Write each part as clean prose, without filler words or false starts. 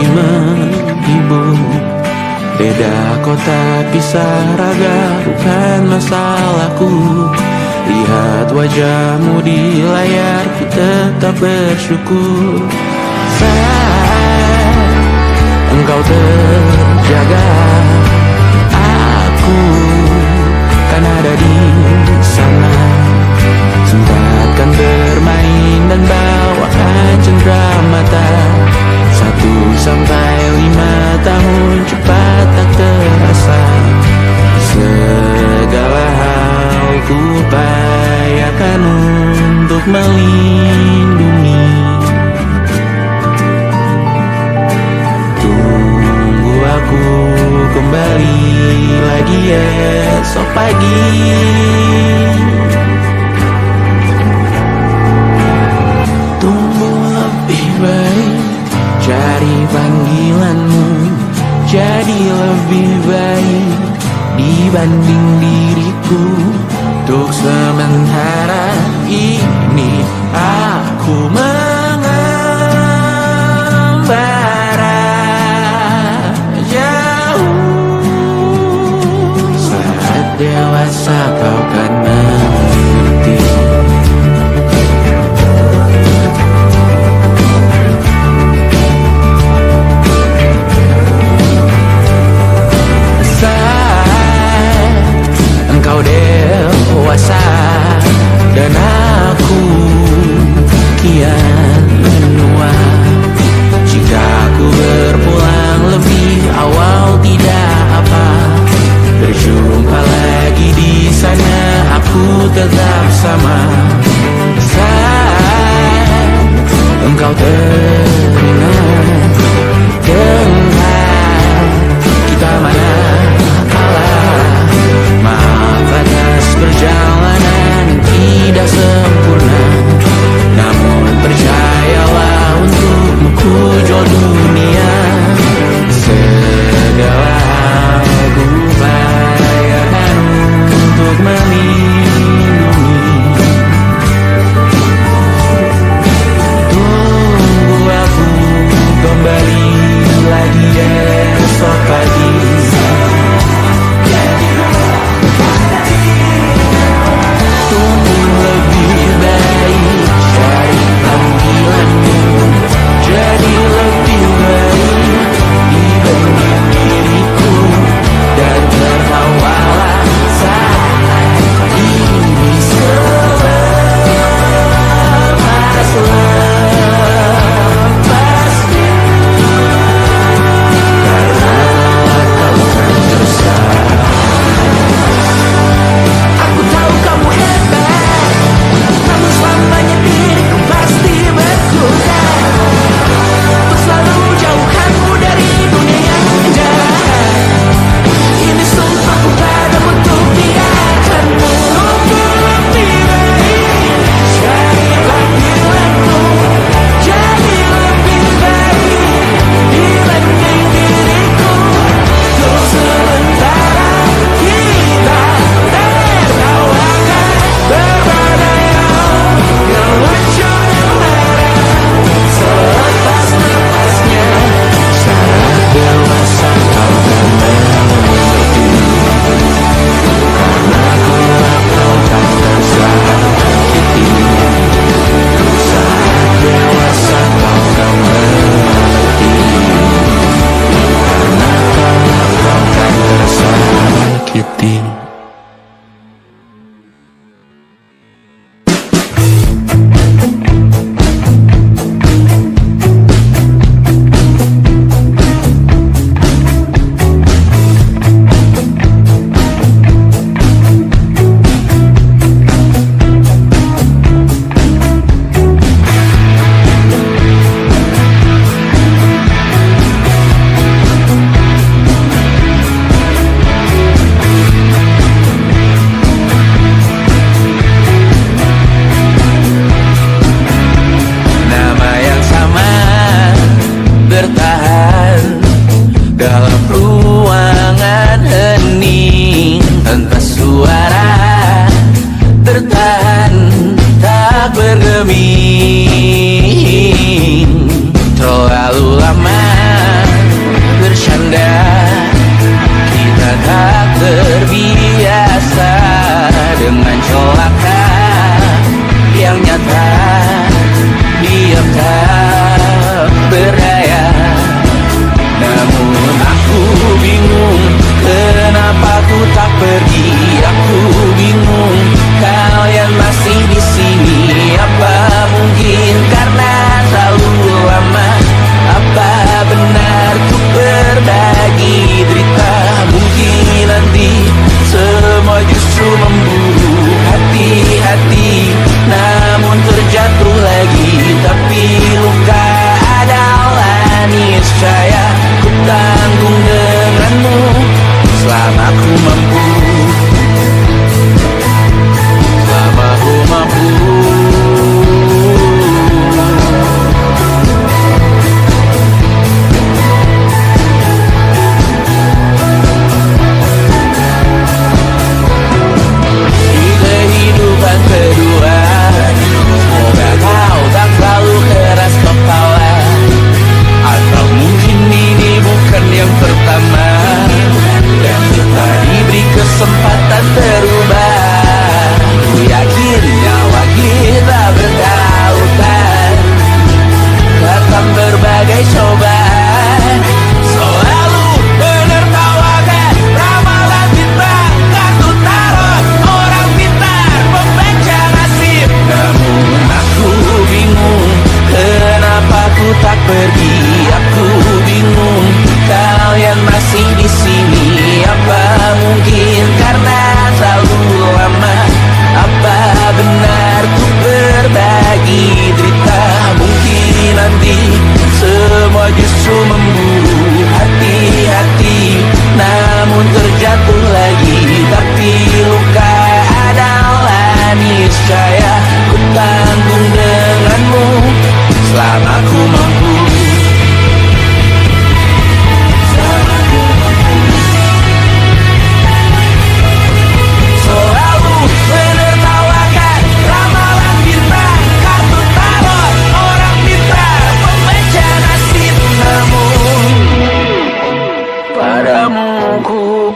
ingin menghibur. Beda kota pisah raga bukan masalahku. Lihat wajahmu di layar, ku tetap bersyukur. Saat engkau terjaga, aku kan ada di sana. Sempatkan bermain dan bawakan cenderamata. 1-5 tahun cepat tak terasa. Segala hal ku upayakan untuk melindungi. Tunggu aku kembali lagi esok pagi. Tunggu lebih baik, cari panggilanmu jadi lebih baik dibanding diriku. Untuk sementara ini aku mengembara jauh. Saat dewasa kau kan mengerti. Engkau dewasa dan aku kian menua. Jika aku berpulang lebih awal tidak apa. Berjumpa lagi di sana, aku tetap sama. Saat engkau teringat dengan kita mana kalah. Maaf atas perjalanan tidak sempurna, namun percayalah untukmu ku jual dunia. Segala hal ku upayakan untuk melindungi. Tunggu aku kembali lagi esok pagi. Jadi lebih baik dibanding diriku. Dan tertawalah saat ini selepas-lepasnya. Karena kau kan bersama. Aku tahu kamu hebat, namun selamanya diriku pasti berkurang. Selalu jauhkanmu dari dunia yang jahat. Ini sumpahku padamu untuk biarkanmu lebih baik. Cari panggilanmu jadi lebih baik dibanding diriku. Untuk sementara kita tertawakan berbagai hal yang lucu dan marah. Selepas-lepasnya saat dewasa kau kan mengerti. Karena kulah kau tak tersakiti. Saat dewasa kau kan mengerti. Karena kulah kau tak tersakiti. bergeming terlalu lama.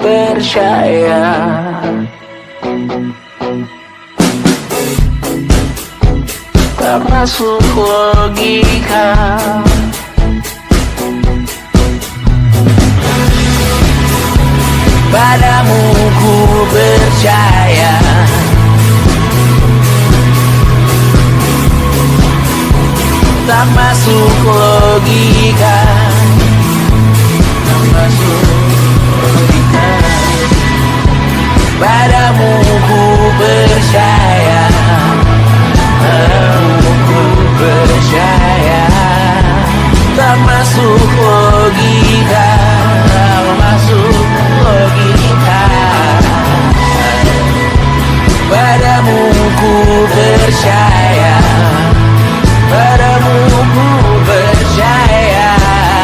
percaya. Tak masuk logika. Padamu ku percaya. Tak masuk logika. Tak masuk logika. Padamu ku percaya. Padamu ku percaya. Tak masuk logika. Tak masuk logika. Padamu ku percaya. Padamu ku percaya.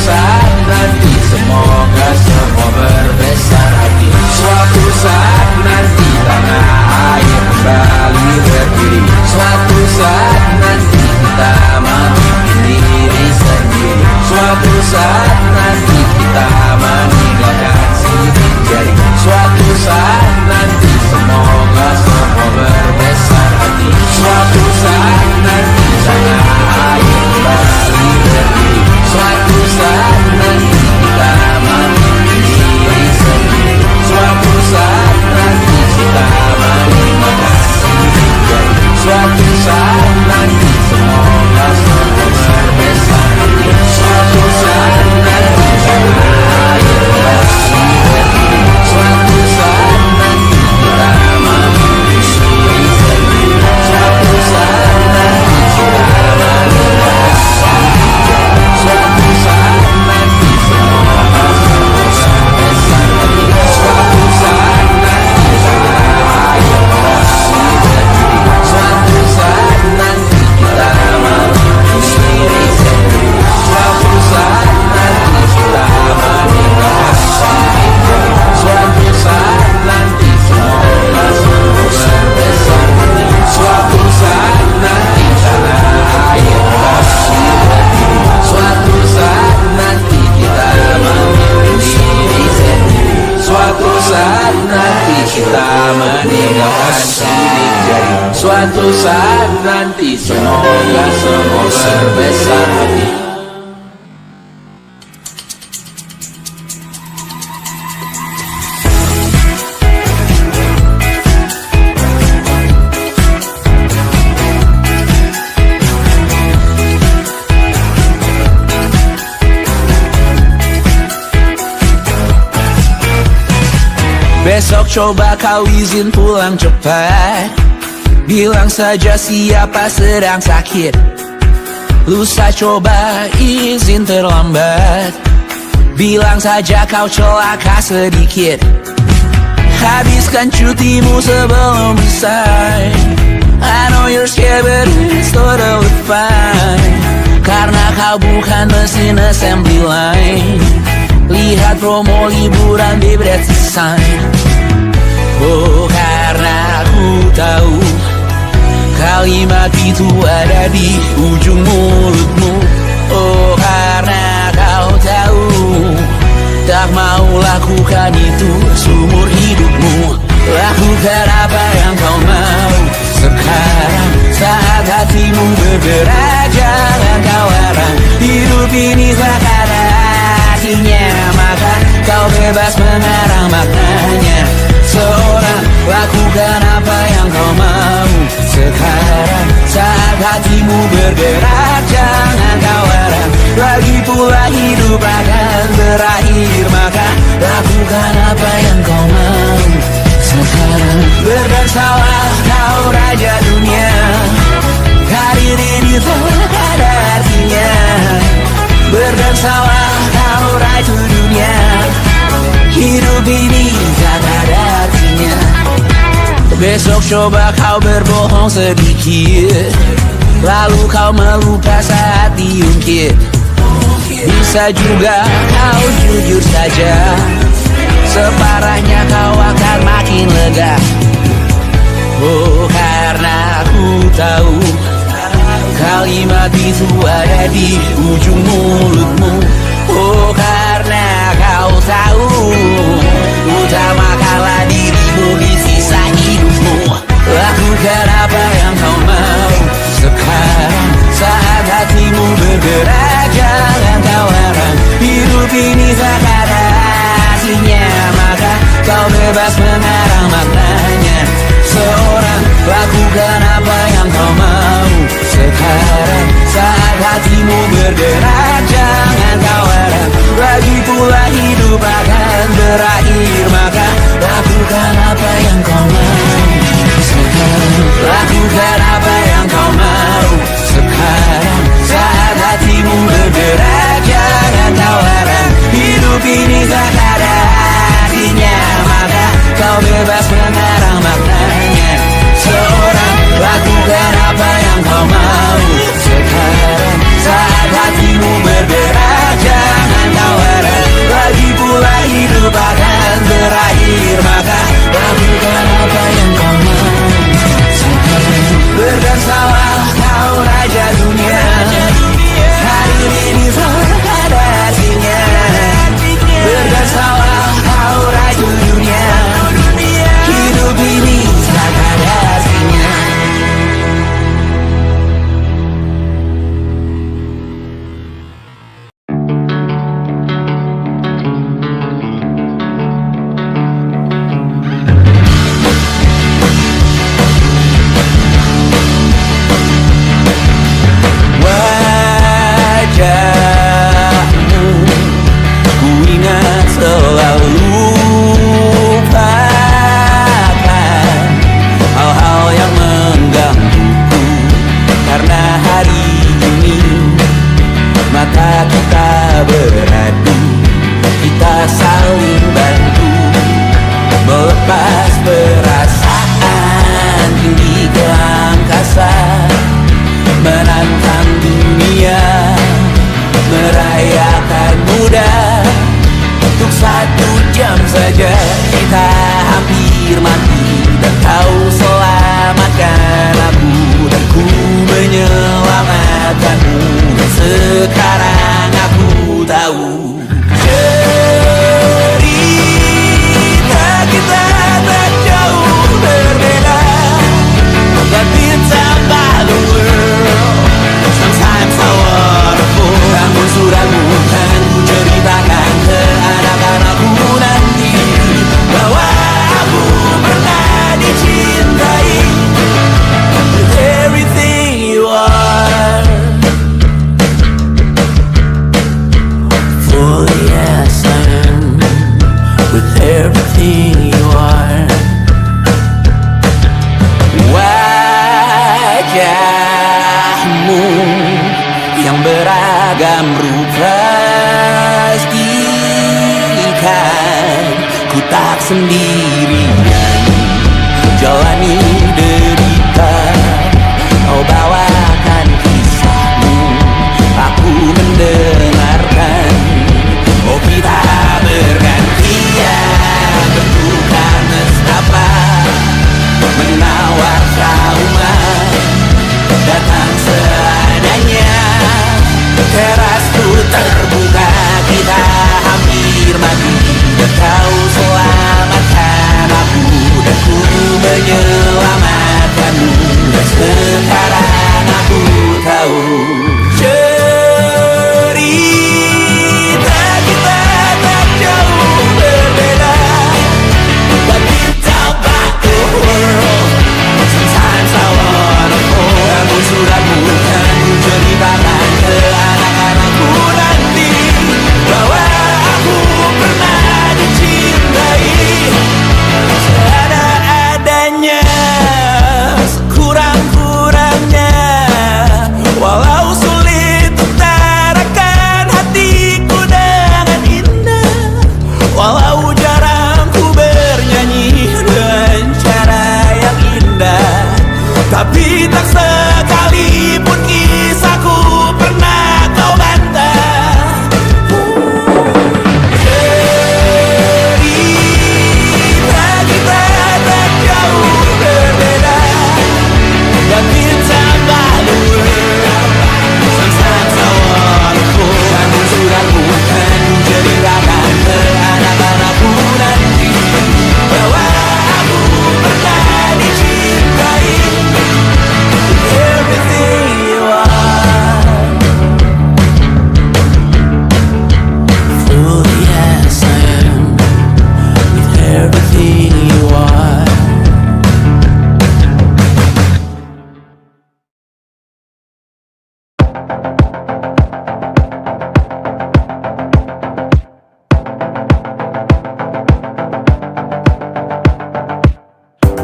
saat nanti semoga semua berbesar hati. Suatu saat nanti tanah air kembali berdiri. Suatu saat nanti kita memimpin diri sendiri. Suatu saat nanti kita meninggalkan sidik jari. Suatu saat nanti semoga semua berbesar hati. Suatu saat nanti tanah air kembali berdiri. Suatu saat nanti kita memimpin diri sendiri. Suatu saat nanti kita meninggalkan sidik jari. Suatu saat nanti semoga semua berbesar hati. Suatu saat nanti tanah air kembali berdiri. Suatu saat nanti kita memimpin diri sendiri. Suatu saat nanti kita meninggalkan sidik jari. Suatu saat nanti semoga semua berbesar hati. Suatu saat nanti tanah air kembali berdiri. Suatu saat nanti kita memimpin diri sendiri. Suatu saat nanti kita meninggalkan sidik jari. Suatu saat nanti semoga semua berbesar hati. Suatu saat nanti tanah air kembali berdiri. Suatu saat nanti kita memimpin diri sendiri. Suatu saat nanti kita meninggalkan sidik jari. Suatu saat nanti semoga semua berbesar hati. Besok coba kau izin pulang cepat. Bilang saja siapa sedang sakit. Lusa coba izin terlambat. Bilang saja kau celaka sedikit. Habiskan cutimu sebelum selesai. I know you're scared but it's totally fine. Karena kau bukan mesin assembly line. Lihat promo liburan di Bread Sign. Oh, karena aku tahu kalimat itu ada di ujung mulutmu. Oh, karena kau tahu tak mau lakukan itu seumur hidupmu. Lakukan apa yang kau mau sekarang saat hatimu bergerak. Jangan kau larang. Hidup ini tak ada artinya, maka kau bebas mengarang maknanya. Seorang lakukan apa yang kau mau sekarang saat hatimu bergerak. Jangan kau larang. Lagi pula hidup akan berakhir, maka lakukan apa yang kau mau sekarang. Berdansalah kau raja dunia. Karir ini tak ada artinya. Berdansalah kau raja dunia. Hidup ini tak ada artinya. Besok coba kau berbohong sedikit, lalu kau melupa saat diungkit. Bisa juga kau jujur saja, separahnya kau akan makin lega. Oh, karena aku tahu kalimat itu ada di ujung mulutmu. Oh, karena kau tahu utamakanlah dirimu di sisa hidupmu. Lakukan apa yang kau mau sekarang saat hatimu bergerak. Jangan kau larang. Hidup ini tak ada artinya, maka kau bebas mengarang maknanya. Seorang lakukan apa yang kau mau sekarang saat hatimu bergerak. Jangan kau larang. Lagi pula hidup akan berakhir, maka lakukan apa yang kau mau sekarang. Lakukan apa yang kau mau sekarang saat hatimu kita beradu, kita saling bantu, melepas perasaan tinggi ke angkasa, menantang dunia, merayakan muda. Untuk 1 jam saja kita hampir mati, dan kau selamatkan aku, dan ku menyelamatkanmu. Dan sekarang aku tahu cerita kita tak jauh berbeda, but ditambah the world sometimes so wonderful. Namun suratmu kan ku ceritakan ke anak-anakku nanti, bahwa aku pernah dicintai with everything you are. For yes I am with everything you are. Wajahmu yang beragam rupa pastikan ku tak sendirian jalani derita. Kau bawakan kisahmu, aku mendengarkan. Oh, kita bergantian bertukar nestapa, menawar trauma, datang seadanya. Terasku terbuka, kita hampir mati, dan kau selamatkan aku, dan ku menyelamatkanmu. Dan sekarang aku tahu cerita kita tak jauh berbeda, but ditambah the world sometimes I wanna fall. Namun suratmu kan ku ceritakan ke anak-anakku nanti, bahwa aku pernah dicintai seadanya, sekurang-kurangnya. Walau sulit utarakan hatiku dengan indah, walau jarang ku bernyanyi dengan cara yang indah, tapi tak sekalipun kisahku pernah kau bantah. Cerita kita tak jauh berbeda, but ditambah the world sometimes so wonderful. Namun suratmu kan ku ceritakan ke anak-anakku nanti, bahwa aku pernah dicintai with everything you are. For yes I am with everything you are.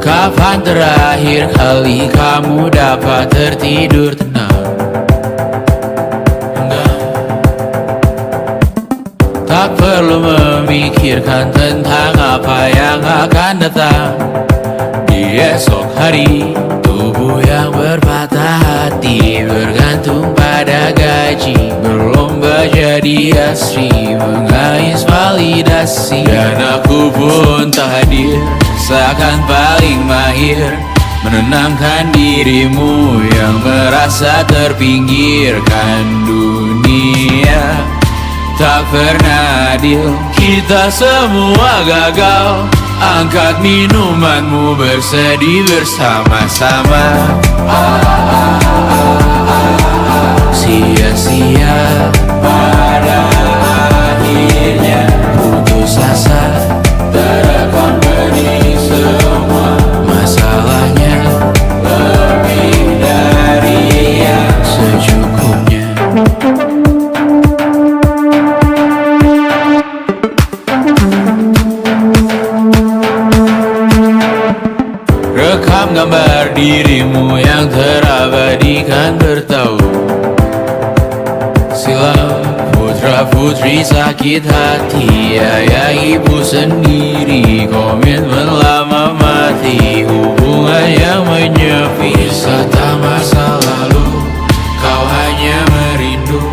Kapan terakhir kali kamu dapat tertidur tenang? Enggak. Tak perlu memikirkan tentang apa yang akan datang di esok hari. Tubuh yang berpatah hati bergantung pada gaji, berlomba jadi asri, mengais validasi. Dan aku pun tak hadir, seakan paling mahir menenangkan dirimu yang merasa terpinggirkan dunia. Tak pernah adil, kita semua gagal. Angkat minumanmu, bersedih bersama-sama. Sia-sia pada akhirnya putus asa, terekam benih semua. Masalahnya lebih dari yang secukupnya. Rekam gambar dirimu yang terabadikan bertahun silam. Putra putri sakit hati, ayah ibu sendiri, komitmen lama mati, hubungan yang menyepi. Wisata masa lalu, kau hanya merindu,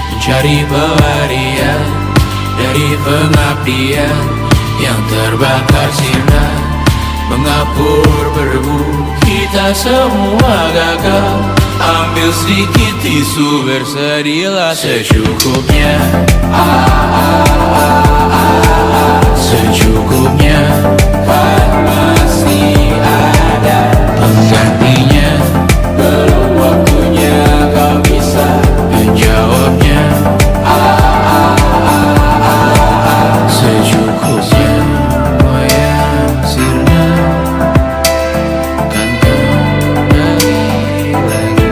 mencari pelarian dari pengabdian yang terbakar sinar, mengapur berbu. Kita semua gagal, ambil sedikit tisu, bersedihlah secukupnya. Secukupnya, kan masih ada penggantinya. Belum waktunya kau bisa menjawabnya. Secukupnya, wayang sirna kan kembali lagi.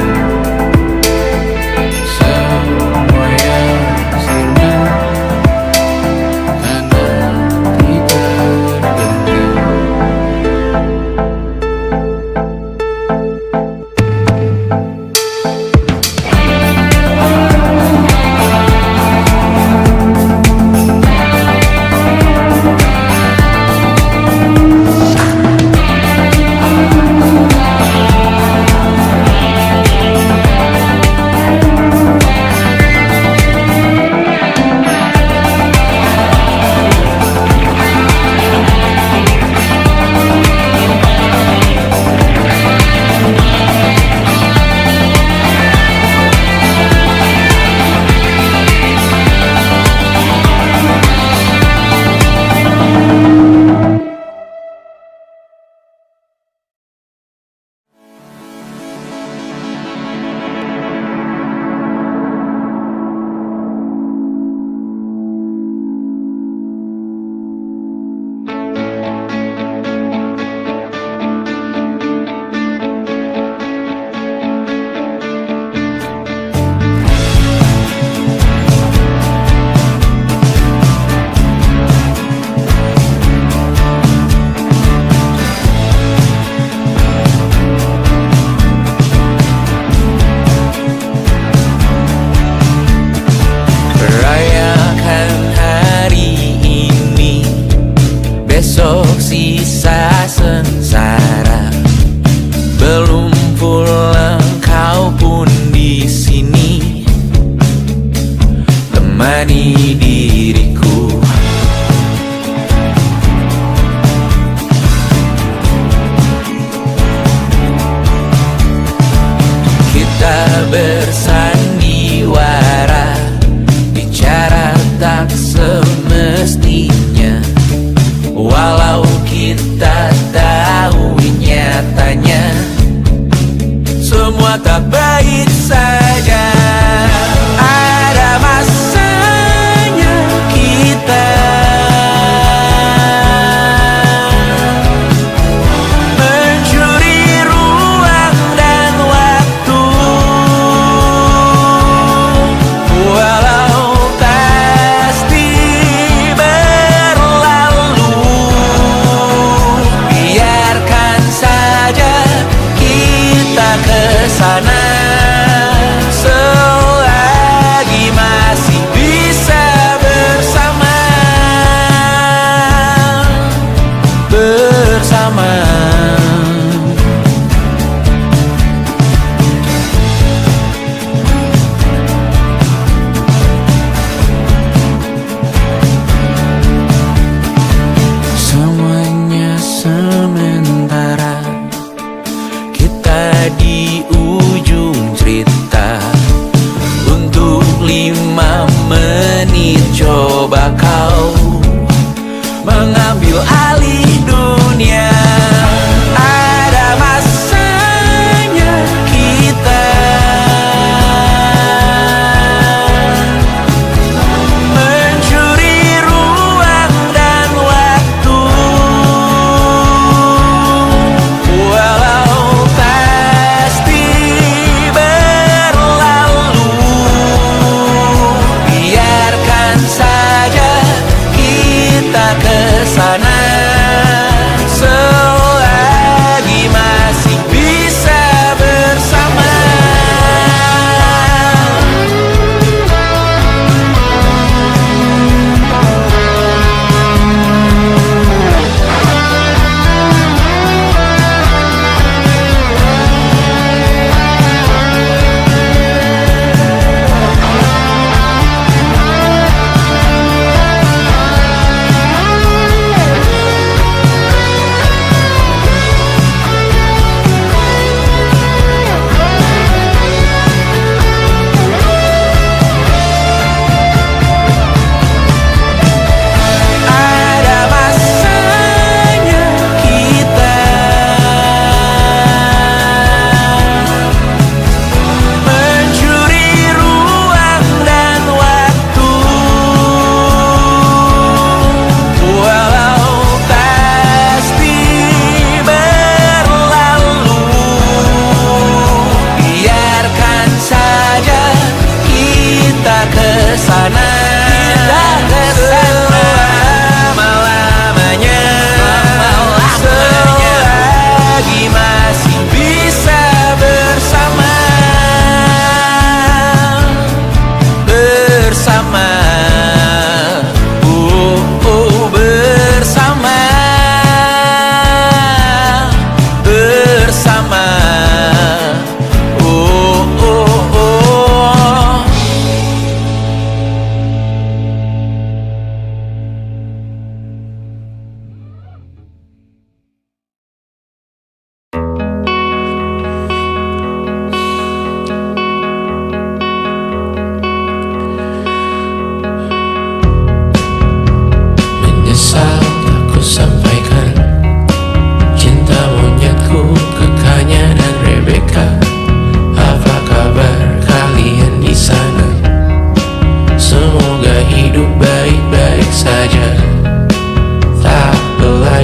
Semua yang sirna kan nanti berganti. Rayakan hari ini, besok sisa sengsara. Belum pulang kau pun di sini, temani diriku. Kita bersandiwara, bicara tak semestinya, walau kita tahu nyatanya semua tak baik saja. Ada masanya kita mencuri ruang dan waktu, walau pasti berlalu. Biarkan saja kita kesana, selagi masih bisa bersama. Semuanya sementara, kita di ujung cerita. Untuk 5 menit coba kau mengambil alih dunia. Ada masanya kita mencuri ruang dan waktu, walau pasti berlalu. Biarkan saja kita kesana.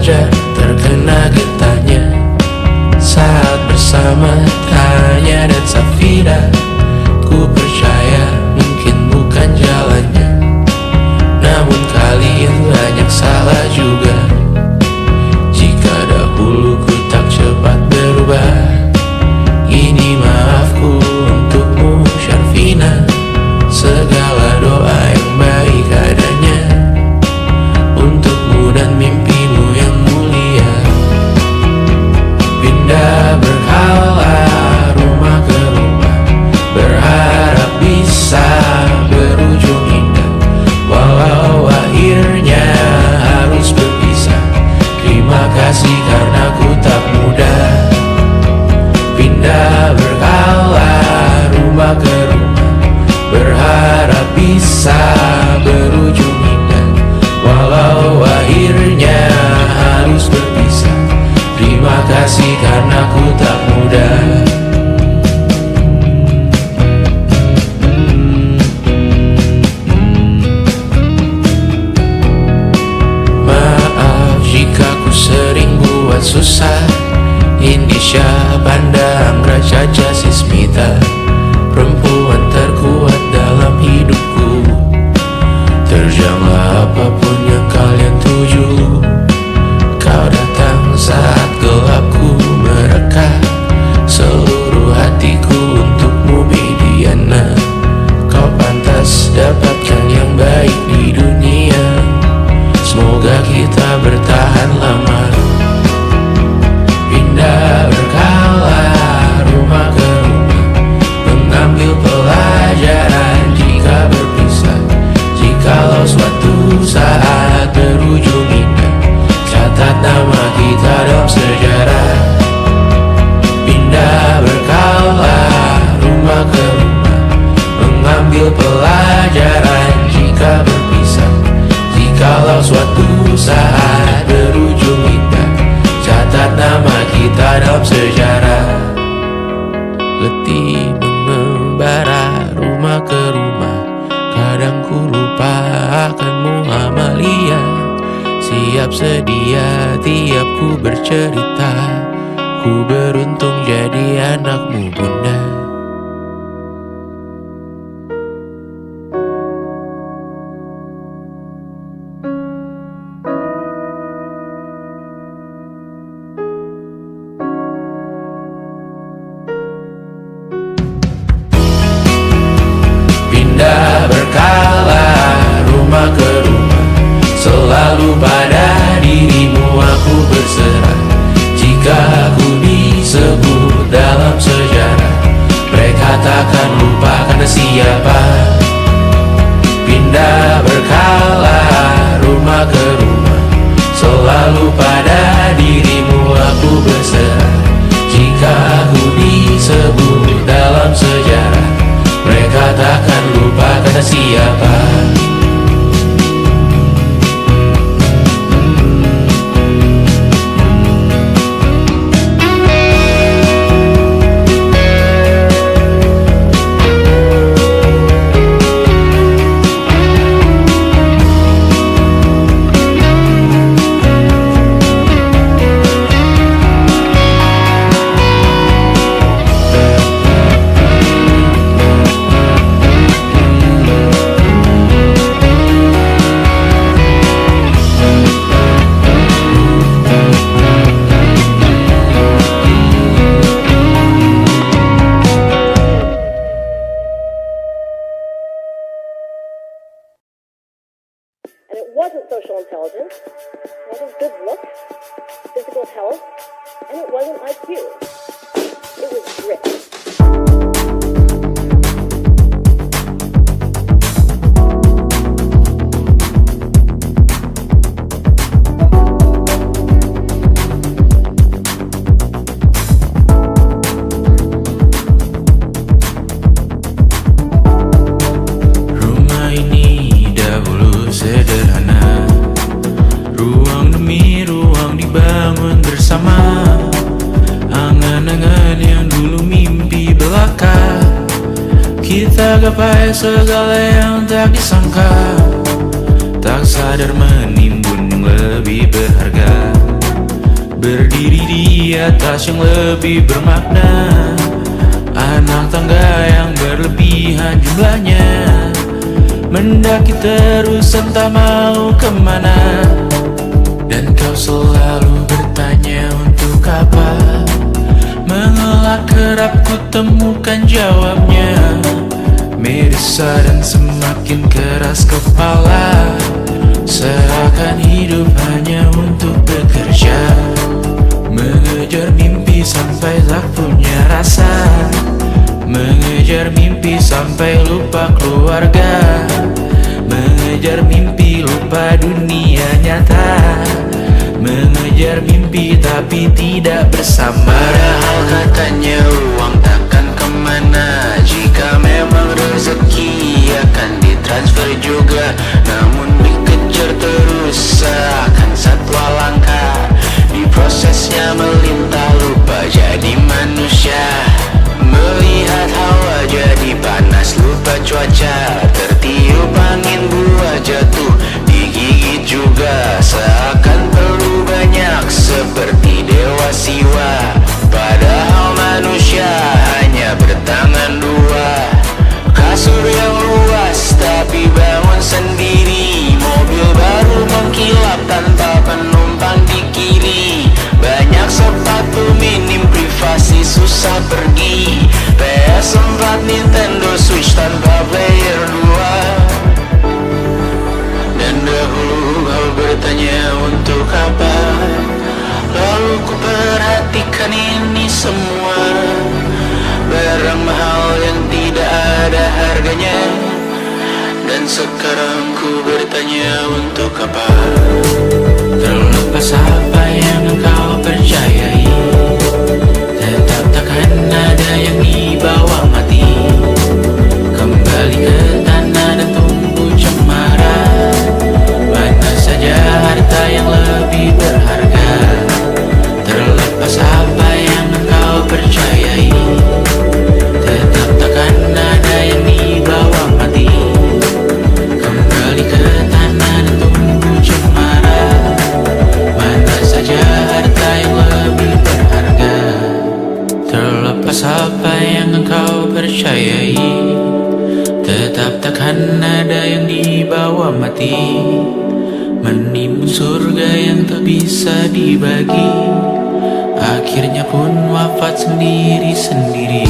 saja terkena getahnya saat bersama Tanya dan Safira. Ku percaya mungkin bukan jalannya, namun kalian banyak salah juga. Jika dahulu ku tak cepat berubah, ini maafku untukmu Syarfina. Segala doa yang baik adanya untukmu dan mimpimu yang mulia. Pindah berkala rumah ke rumah, berharap bisa berujung indah. Walau akhirnya harus berpisah, terima kasih karena ku tak mudah. Pindah berkala rumah ke rumah, berharap bisa berujung indah. Walau akhirnya harus berpisah, terima kasih karena ku tak mudah. Maaf jika ku sering buat susah. Indonesia pandang Raja Jasismita, perempuan terkuat dalam hidupku. Terjanglah apapun yang kalian tuju. Kau datang saat gelapku mereka, seluruh hatiku untukmu Mediana. Kau pantas dapatkan yang baik di dunia, semoga kita bertahan lama. Pindah berkala rumah ke rumah, mengambil pelajaran jika berpisah. Jikalau suatu saat berujung indah, catat nama kita dalam sejarah. Pindah berkala rumah ke rumah, mengambil pelajaran jika berpisah. Jikalau suatu saat berujung indah, catat nama kita dalam sejarah. Letih mengembara rumah ke rumah, kadang ku lupa akanmu Amalia. Siap sedia tiap ku bercerita, ku beruntung jadi anakmu bunda. Pindah berkala rumah ke rumah, selalu pada dirimu aku berserah. Jika aku disebut dalam sejarah, mereka takkan lupa karena siapa. Pindah berkala rumah ke rumah, selalu pada dirimu aku berserah. Jika aku disebut dalam sejarah, mereka takkan lupa kata siapa. And it wasn't social intelligence, it wasn't good looks, physical health, and it wasn't IQ. It was grit. Rumah ini dahulu sederhana, ruang demi ruang dibangun bersama. Angan-angan yang dulu mimpi belaka, kita gapai segala yang tak disangka. Tak sadar menimbun yang lebih berharga. berdiri di atas yang lebih bermakna. Anak tangga yang berlebihan jumlahnya, mendaki terus entah mau kemana. Dan kau selalu bertanya untuk apa. Mengelak kerap ku temukan jawabnya. Merisa dan semakin keras kepala, seakan hidup hanya untuk bekerja. Mengejar mimpi sampai tak punya rasa, mengejar mimpi sampai lupa keluarga, mengejar mimpi lupa dunia nyata, mengejar mimpi tapi tidak bersama. Padahal katanya uang takkan kemana, jika memang rezeki akan ditransfer juga. Namun dikejar terus seakan satwa langka, di prosesnya melintah lupa jadi manusia. Melihat hawa jadi panas lupa cuaca, tertiup angin buah jatuh digigit juga. Seakan perlu banyak seperti dewa siwa, padahal manusia hanya bertangan dua. Kasur yang luas tapi bangun sendiri, mobil baru mengkilap tanpa penumpang di kiri. Banyak sepatu minim privasi susah pergi, PS4 Nintendo Switch tanpa player 2. Dan dahulu kau bertanya untuk apa, lalu ku perhatikan ini semua. Barang mahal yang tidak ada harganya. Dan sekarang ku bertanya untuk apa. Terlepas apa yang engkau percayai, tetap takkan ada yang dibawa mati. Kembali ke tanah dan tumbuh cemara. Mana saja harta yang lebih berharga. Terlepas apa yang engkau percayai, tetap takkan ada yang dibawa mati. Kembali ke tanah dan tumbuh cemara. Mana saja harta yang lebih berharga. Terlepas apa yang engkau percayai, tetap takkan ada yang dibawa mati. Menimbun surga yang tak bisa dibagi, akhirnya pun wafat sendiri-sendiri.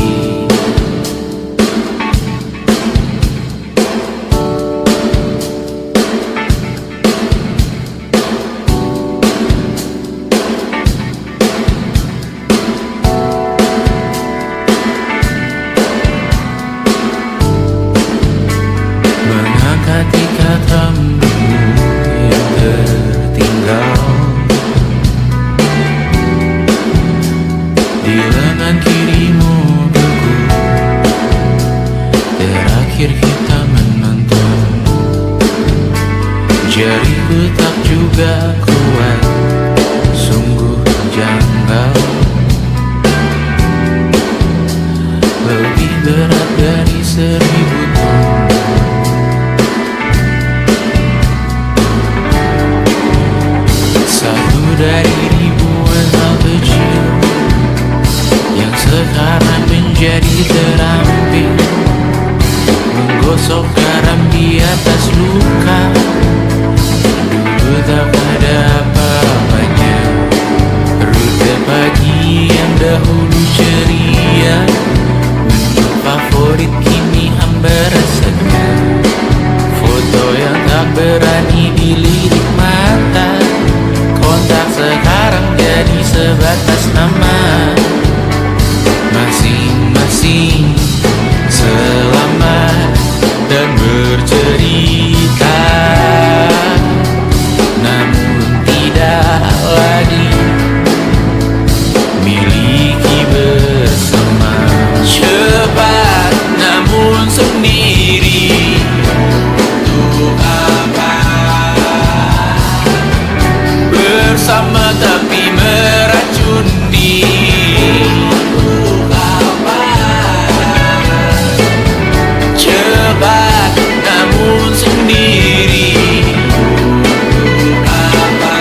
Mengangkat ikat rambutmu yang tertinggal di lengan kirimu beku. Terakhir kita menonton, jariku tak juga kuat, sungguh janggal. Lebih berat dari 1000 ton. Satu dari ribuan hal kecil yang sekarang menjadi terampil, menggosok garam di atas luka. Dulu tak ada apa-apanya, rute pagi yang dahulu ceria, menu favorit kini hambar rasanya. Foto yang tak berani dilirik mata, kontak sekarang jadi sebatas nama. Masing-masing selamat dan bercerita, namun tidak lagi miliki bersama. Cepat namun sendiri, untuk apa? Bersama tapi meracuni. Untuk apa? Cepat namun sendiri. Untuk apa?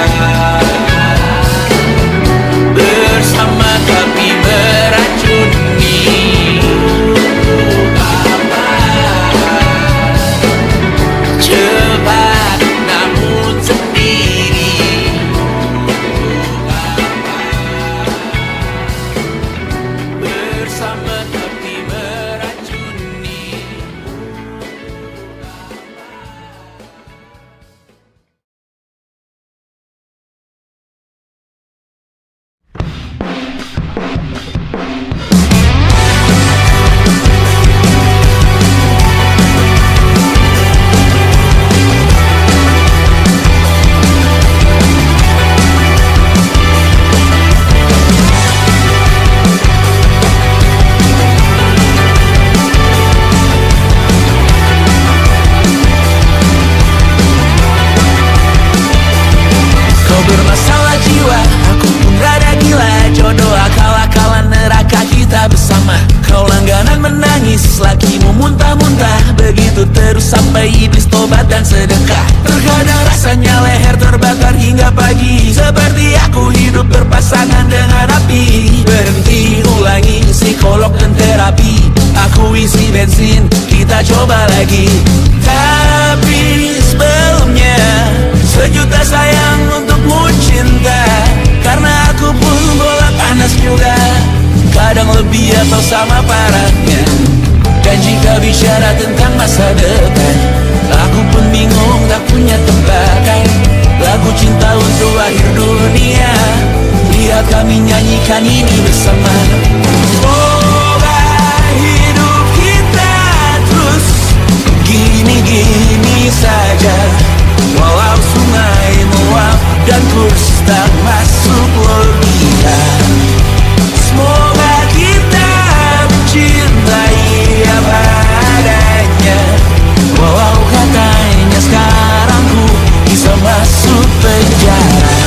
jalan sedekah. Terkadang rasanya leher terbakar hingga pagi, seperti aku hidup berpasangan dengan api. Berhenti, ulangi psikolog dan terapi. Aku isi bensin, kita coba lagi. Tapi sebelumnya, sejuta sayang untukmu cinta. Karena aku pun bola panas juga, kadang lebih atau sama parahnya. Dan jika bicara tentang masa depan, aku pun bingung tak punya tebakan. Lagu cinta untuk akhir dunia, lihat kami nyanyikan ini bersama. Semoga hidup kita terus gini-gini saja, walau sungai meluap dan kurs tak masuk logika. Semoga kita mencintai apa adanya, walau katanya sekarang ku bisa masuk penjara.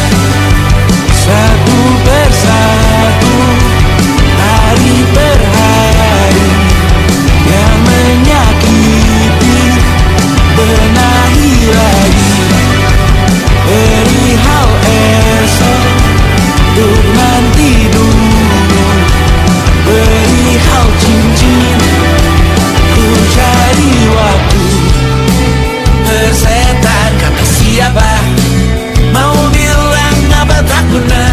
Satu persatu, hari per hari, yang menyakiti benahi lagi. Perihal esok, untuk nanti dulu. Perihal cincin, ku cari waktu. Persetan kata siapa, mau bilang apa tak guna.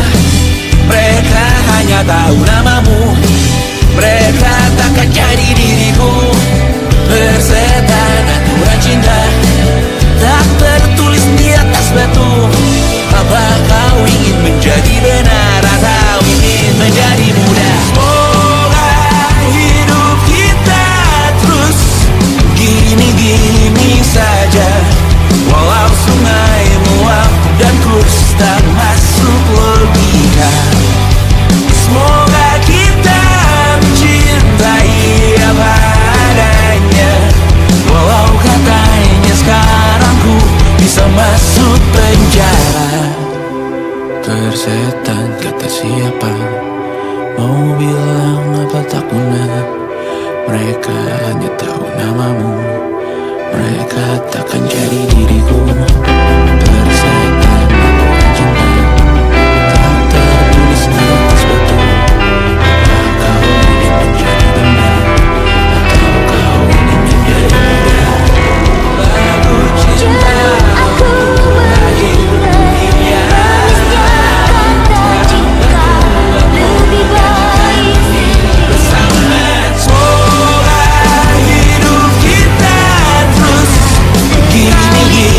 Mereka hanya tahu namamu, mereka takkan jadi diriku. Persetan aturan cinta, tak tertulis di atas batu. Apa kau ingin menjadi benar atau ingin menjadi muda? Semoga hidup kita terus gini-gini saja, walau sungai meluap dan kurs tak masuk logika. Semoga kita mencintai apa adanya, walau katanya sekarang ku bisa masuk penjara. Persetan kata siapa, mau bilang apa tak guna. Mereka hanya tahu namamu, mereka takkan jadi diriku. Persetan aturan cinta, tak tertulis di atas batu. Apa kau ingin menjadi benar atau kau ingin menjadi muda? Lagu cinta Aku menghindari kata-kata lebih baik bersama. Semoga hidup kita terus gini-gini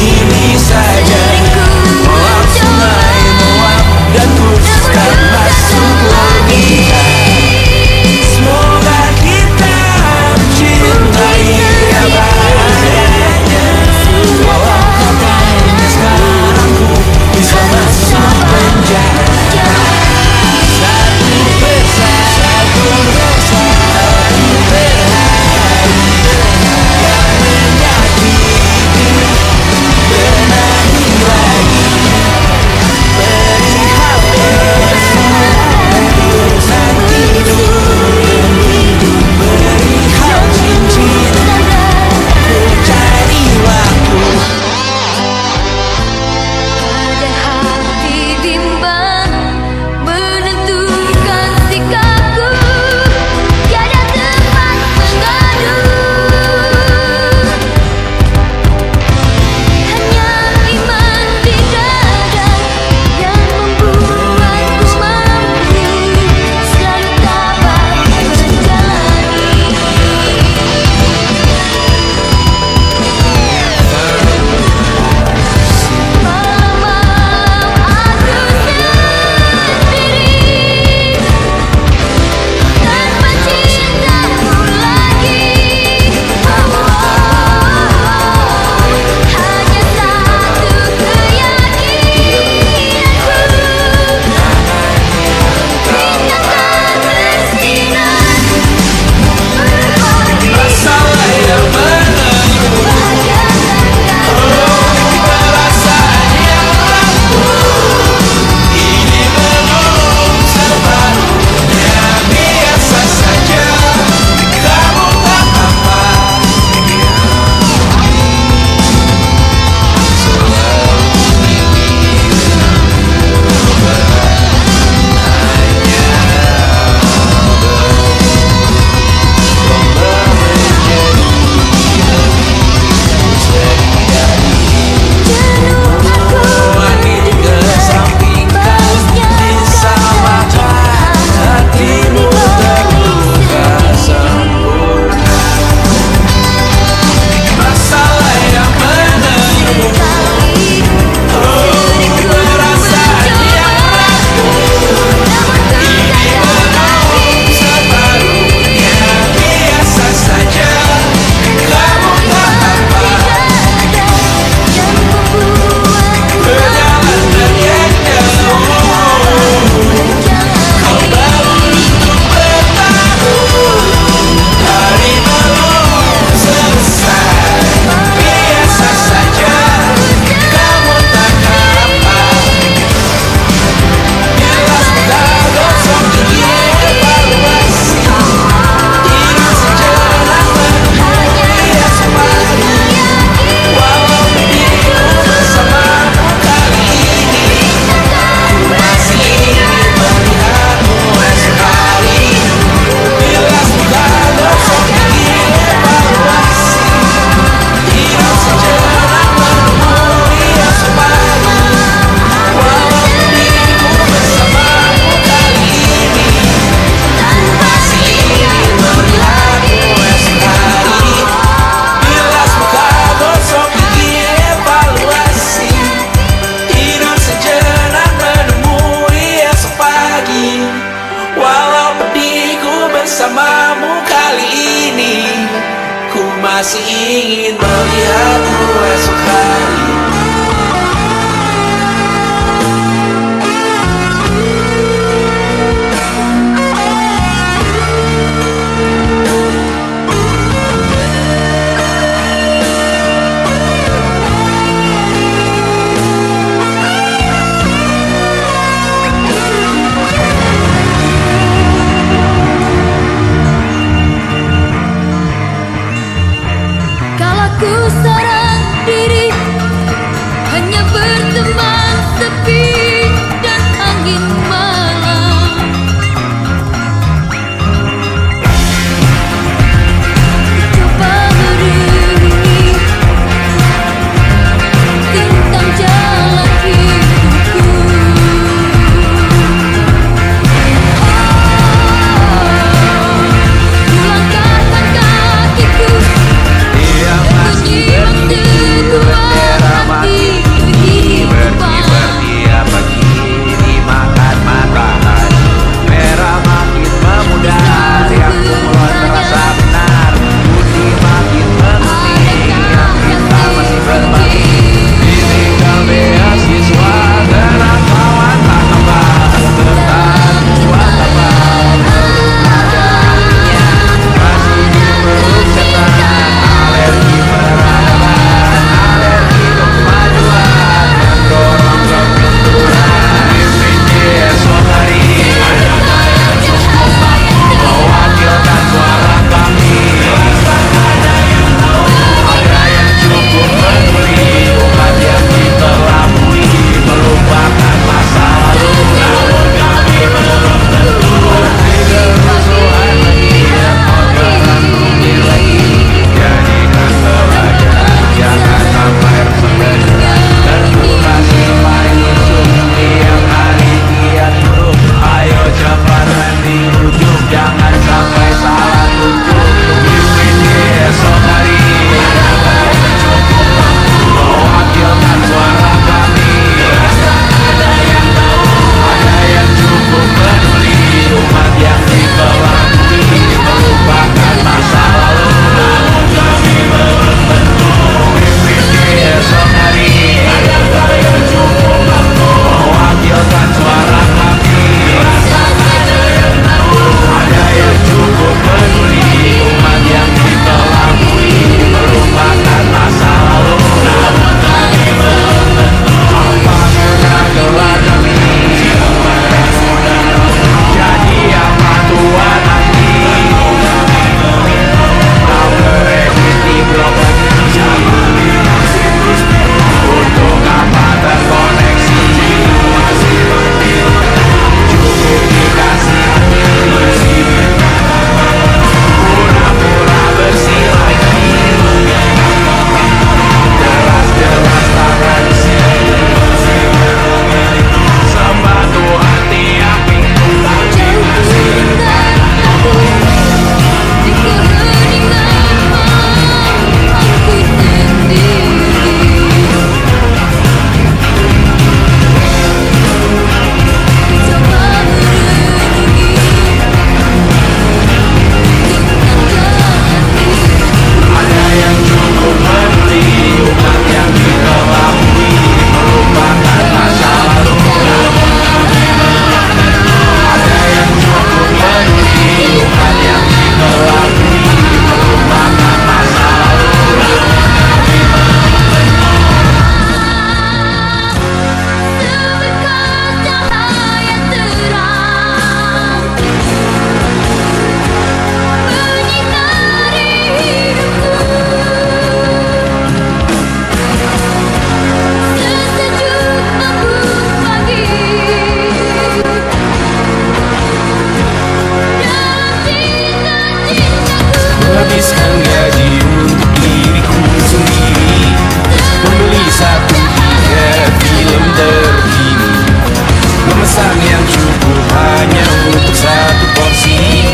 Pisang yang cukup hanya untuk satu porsi,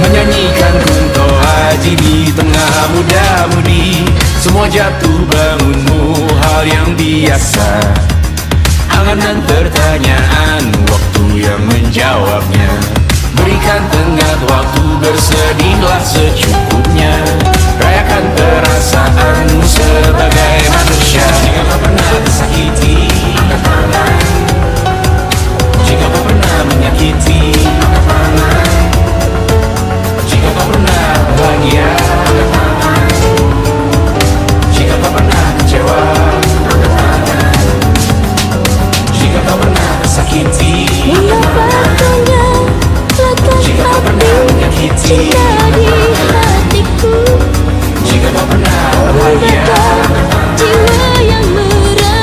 menyanyikan kunto haji di tengah muda-mudi. Semua jatuh bangunmu hal yang biasa, angan-angan pertanyaan, waktu yang menjawabnya. Berikan tengah waktu, bersedihlah secukupnya. Rayakan perasaanmu sebagai manusia. Jika kau pernah tersakiti, angkat tangan. Jika kau pernah menyakiti, angkat tangan. Jika kau pernah bahagia, angkat tangan. Jika kau pernah kecewa, angkat tangan. Jika kau pernah tersakiti, Mengapa tanya lekas jika kau pernah hati menyakiti, cinta di hatiku. jika kau pernah bahagia, Mengapa jiwa yang merana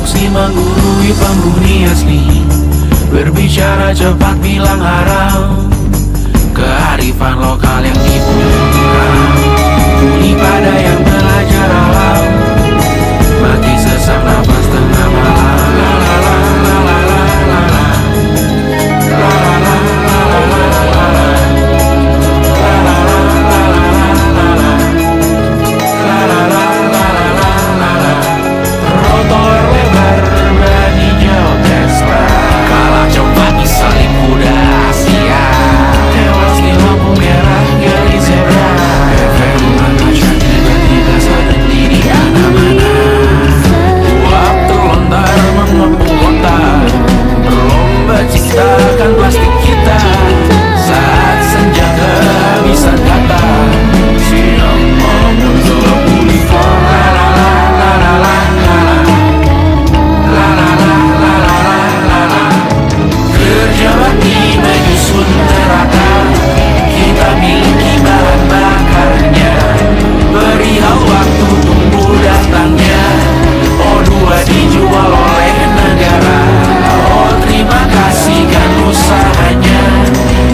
instruksi menggurui penghuni asli. Berbicara cepat bilang haram, kearifan lokal yang dibutuhkan. Tuli pada yang belajar alam, mati sesak nafas tengah malam. La la la la la la la la. La la la la la la la la. La la la la la la la. La la la la la la la. Trotoar lebar berbani jauh Tesla, kalah cepat disalip kuda Asia, tewas di lampu merah gali zebra. Efek rumah kaca tiba-tiba sadar di mana-mana. Waktu lontar mengepung kota, berlomba ciptakan plastik kita. Saat senja kehabisan kata, siang memuncul uniform. La la la la la la la. La la la la la la la. Kerja bakti menyusun neraka, kita miliki bahan bakarnya. Perihal waktu tunggu datangnya. O2 dijual oleh negara. Oh terima kasih kan usahanya.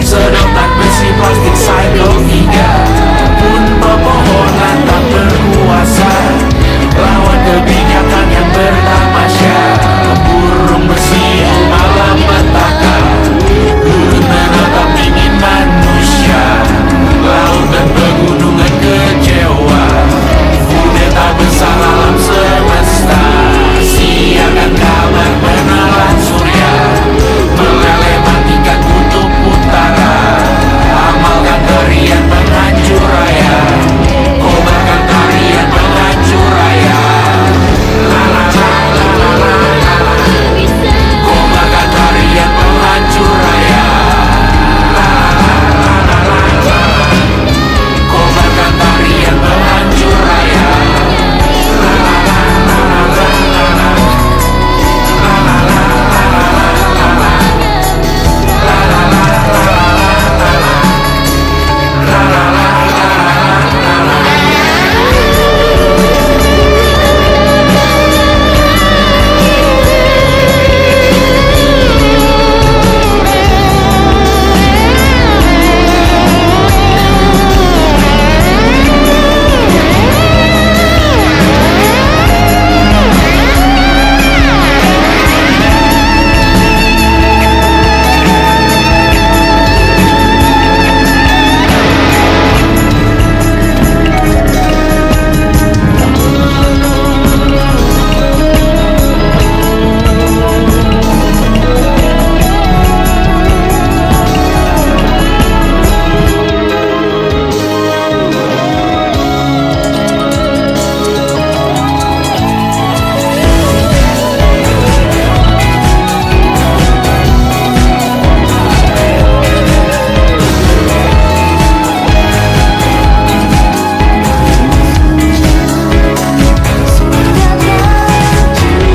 Sedotan besi plastik cycle 3 pun pepohonan tak berkuasa lawan kebijakan yang bertamasya. Burung bersiul malam petaka, gurun menatap dingin manusia. Laut dan pegunungan kecewa, kudeta besar alam semesta. Siakan kabar penelan surya, meleleh matikan kutub utara. Amalkan tarian penghancur raya, kobarkan tarian penghancur raya. La la la la la la la. Kobarkan tarian penghancur raya. La la la la la la. Kobarkan tarian penghancur raya. La la la la la la la. La la la la la la la. La la la la la la la. La la la la la la.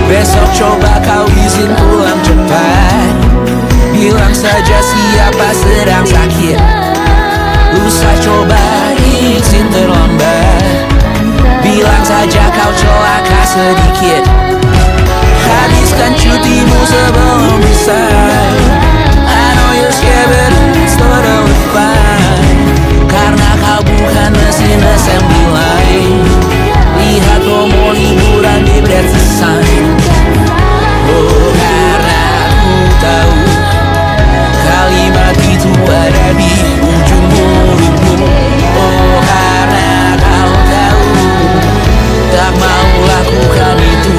Besok coba kau izin pulang cepat, bilang saja siapa sedang sakit. Lusa coba izin terlambat, bilang saja kau celaka sedikit. Habiskan cutimu sebelum resign. I know you're scared but it's totally fine, karena kau bukan mesin assembly line. Lihat promo liburan di Bread Sign. Oh karena ku tahu kalimat itu ada di ujung mulutmu. Oh karena kau tahu tak mau lakukan itu.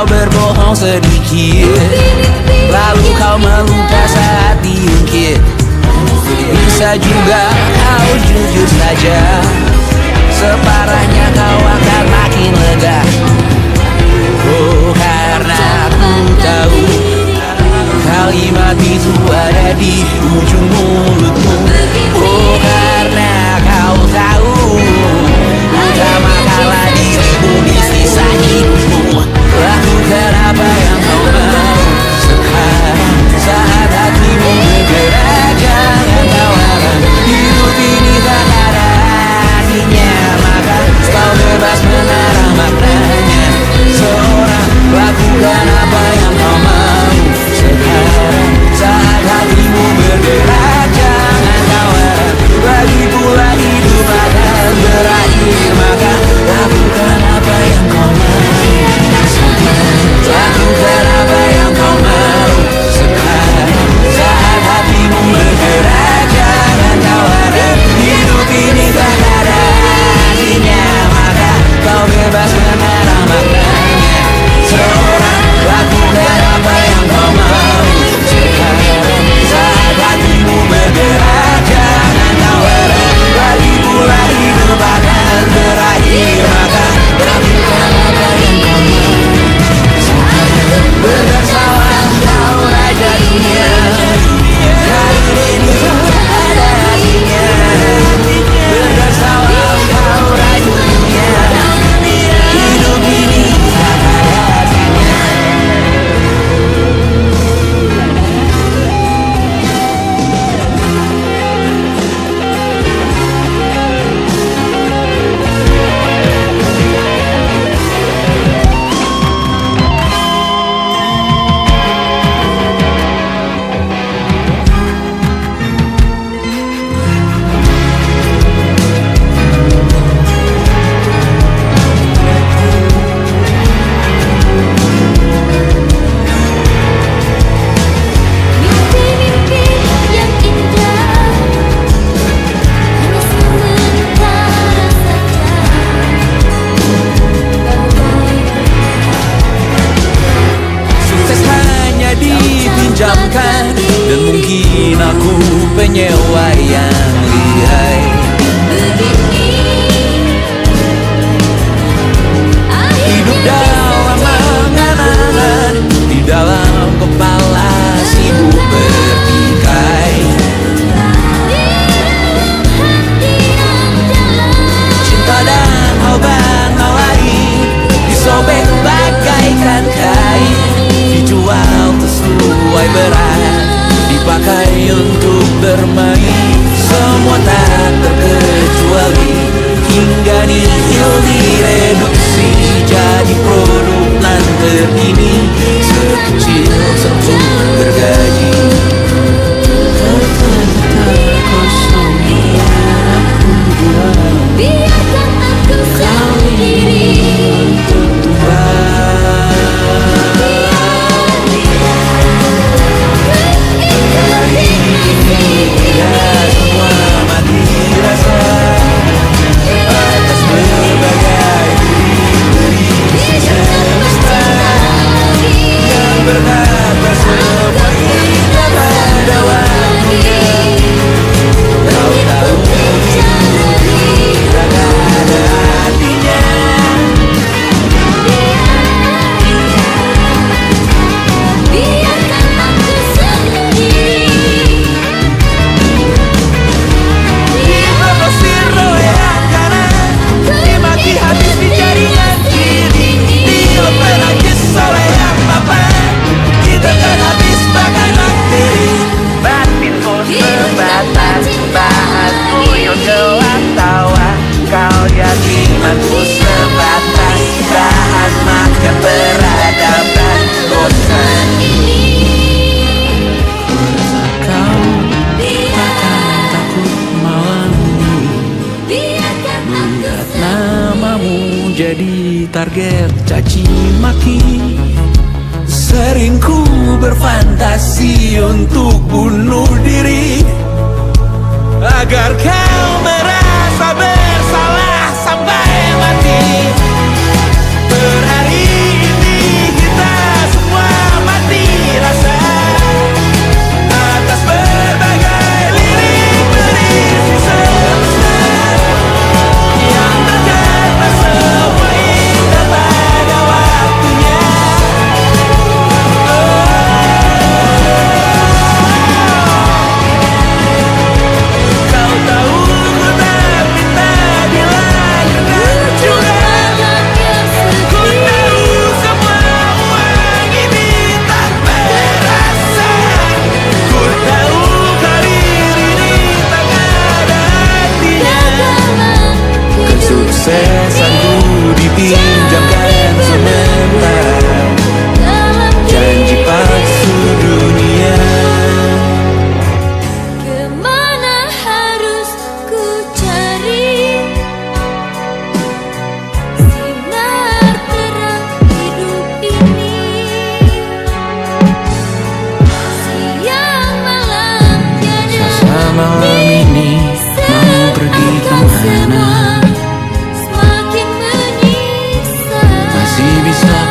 kau berbohong sedikit, lalu kau melupa saat diungkit. Bisa juga kau jujur saja, separahnya kau akan makin lega. Oh, karena aku tahu kalimat itu ada di ujung mulutmu. Oh, karena kau tahu utama kalah dirimu di sisa hidupmu. Lakukan apa yang kau mau sekarang, saat hatimu bergerak. Jangan kau harap hidup ini tak ada artinya, maka kau bebas menarang maknanya. Seorang lakukan apa yang kau mau sekarang, saat hatimu bergerak. Jangan kau harap lagi pula hidup akan berakhir, maka lakukan apa yang kau mau sekarang. Lakukan apa yang kau mau sekarang, saat hatimu bergerak. Jangan kau harap hidup ini tak ada artinya, maka kau bebas menarang maknanya. Seorang lakukan apa yang kau mau sekarang, saat hatimu bergerak. Jangan kau harap lagi pula hidup akan berakhir, maka lakukan apa yang kau mau sekarang. Bersalah kau raja dunia, hari ini tak ada artinya. Bersalah kau raja dunia, hidup ini tak ada artinya. Mimpi-mimpi yang indah hanya sementara saja. Sukses hanya dipinjamkan, dan mungkin aku penyewa yang lihai. Hidup dalam angan-angan, di dalam kepala sibuk bertikai. Cinta dan obat lain disobek bagaikan kain, dijual sesuai berat, dipakai untuk bermain. Semua tak terkecuali, hingga nihil direduksi jadi produk nan terkini, sekecil serbuk bergaji. Kata-kata kosong yang aku buat, Biarkan aku sendiri. Semua mati rasa atas berbagai diri semesta yang berkata semua kita pada waktunya. Kau tahu tak ada artinya. Biarkan aku sendiri. Diprosir yang kanan, dimaki habis di jaringan kiri, dilepas najis oleh yang papan, kita kan habis bagai bakteri. Batinku sebatas bahan tuyul gelap tawa, kau yakinanku sebatas bahan makan peradaban bosan. Kau takkan takut malam ini, Biarkan aku lihat namamu jadi target caci maki. Sering ku berfantasi untuk bunuh diri, agar kau merasa bersalah sampai mati. Per hari ini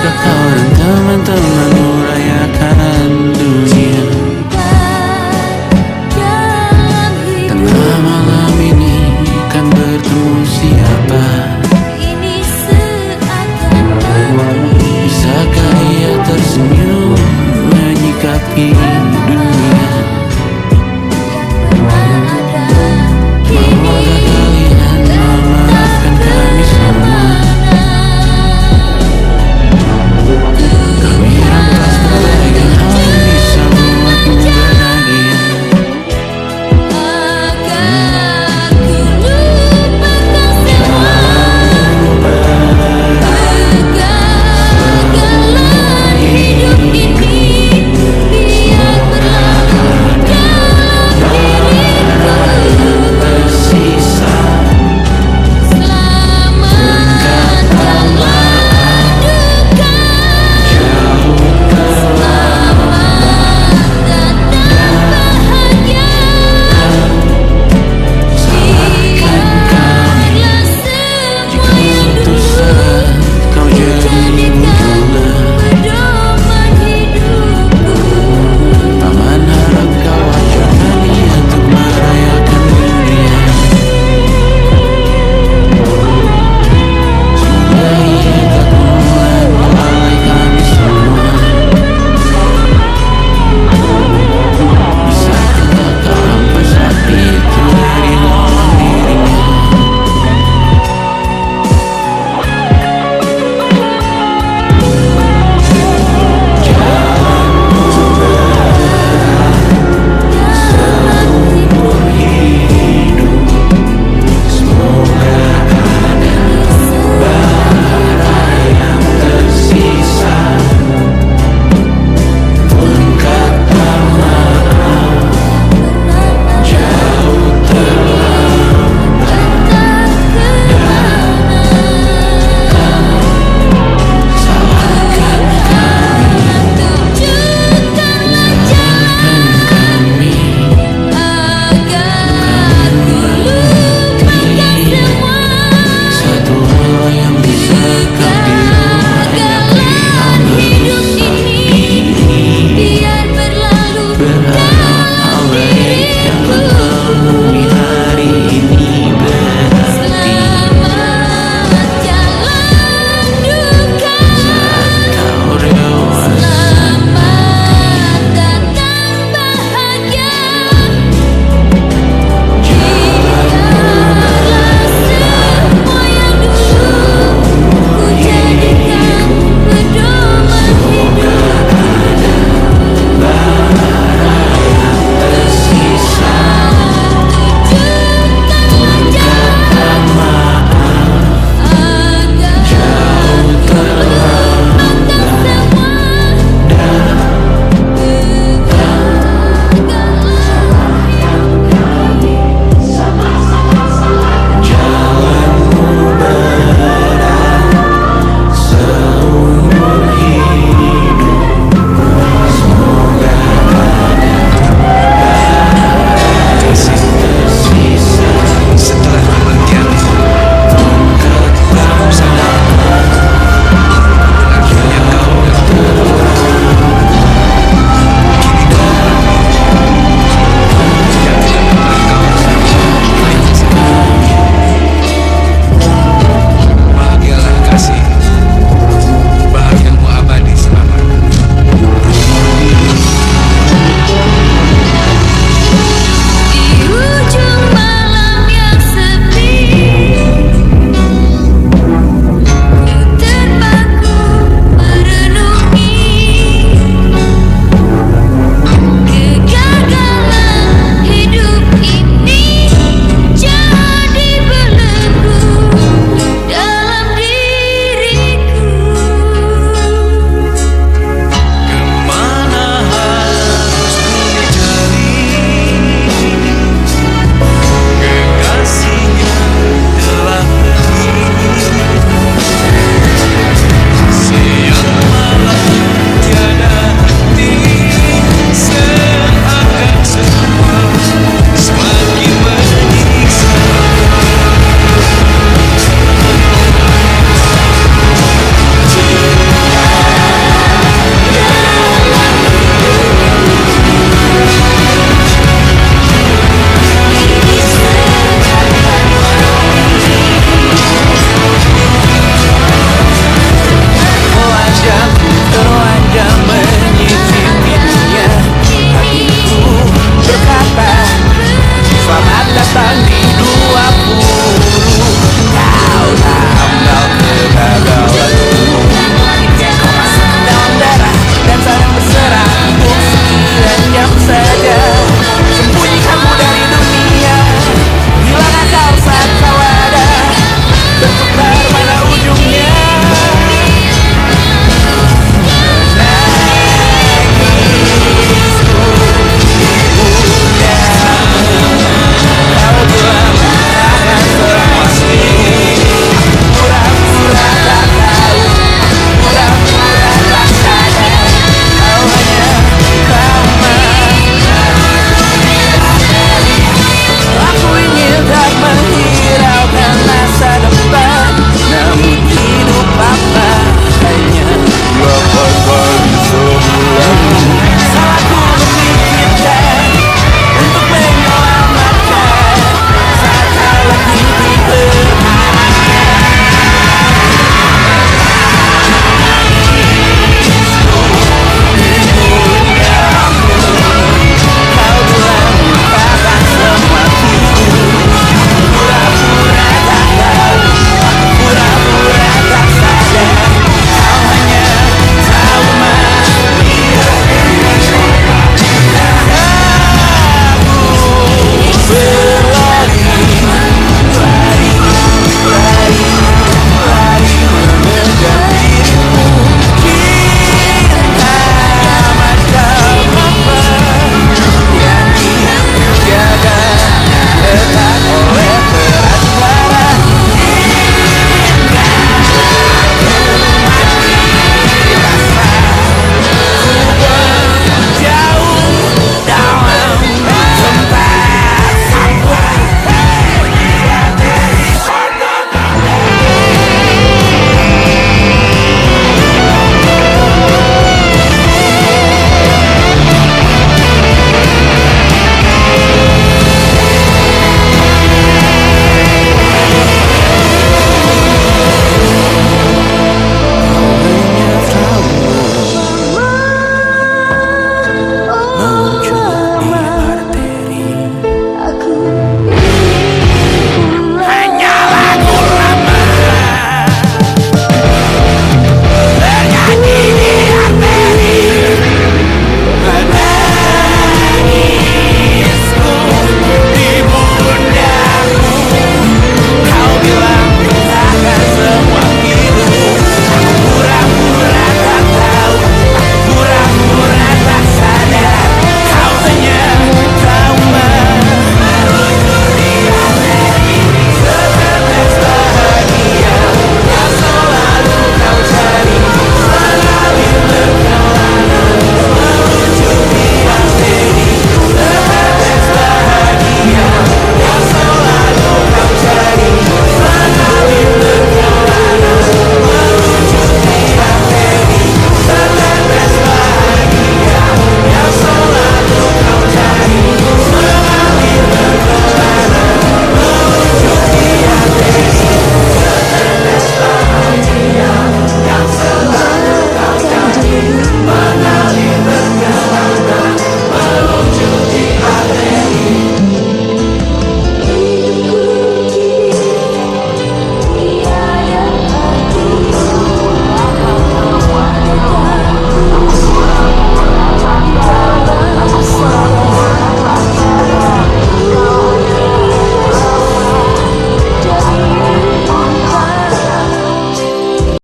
kau dan teman-teman